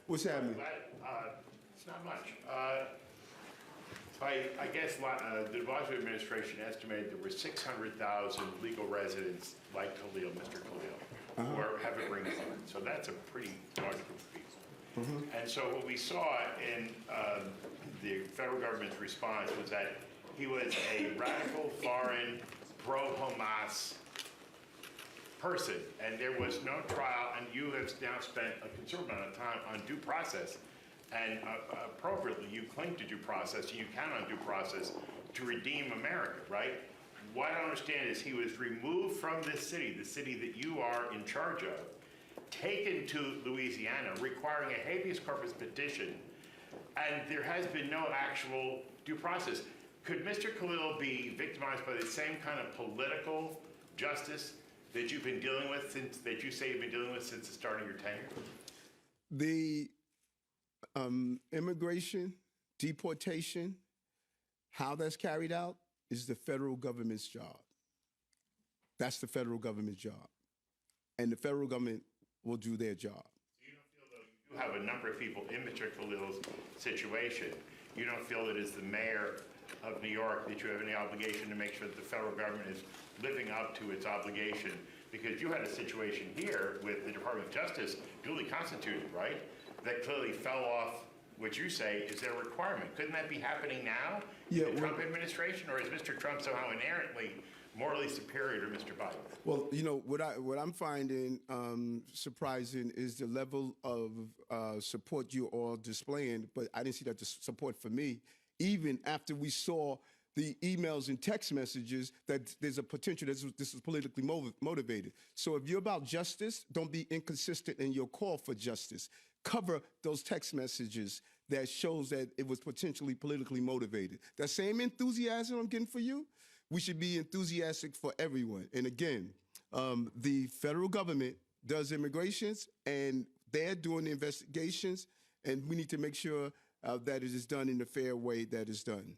What's happening? It's not much. I guess the Biden administration estimated there were 600,000 legal residents like Khalil, Mr. Khalil, who have a green card. So that's a pretty large group of people. And so what we saw in the federal government's response was that he was a radical, foreign, pro-Hamas person, and there was no trial, and you have now spent a considerable amount of time on due process, and appropriately you cling to due process, and you count on due process to redeem America, right? What I don't understand is he was removed from this city, the city that you are in charge of, taken to Louisiana, requiring a habeas corpus petition, and there has been no actual due process. Could Mr. Khalil be victimized by the same kind of political justice that you've been dealing with that you say you've been dealing with since the start of your tenure? The immigration, deportation, how that's carried out is the federal government's job. That's the federal government's job. And the federal government will do their job. So you don't feel, though, you have a number of people in Mr. Khalil's situation. You don't feel that as the mayor of New York that you have any obligation to make sure that the federal government is living up to its obligation, because you had a situation here with the Department of Justice duly constituted, right, that clearly fell off what you say is their requirement. Couldn't that be happening now in the Trump administration, or is Mr. Trump somehow inherently morally superior to Mr. Biden? Well, you know, what I'm finding surprising is the level of support you all displaying, but I didn't see that support for me, even after we saw the emails and text messages that there's a potential that this is politically motivated. So if you're about justice, don't be inconsistent in your call for justice. Cover those text messages that shows that it was potentially politically motivated. That same enthusiasm I'm getting for you, we should be enthusiastic for everyone. And again, the federal government does immigrations, and they're doing the investigations, and we need to make sure that it is done in the fair way that is done.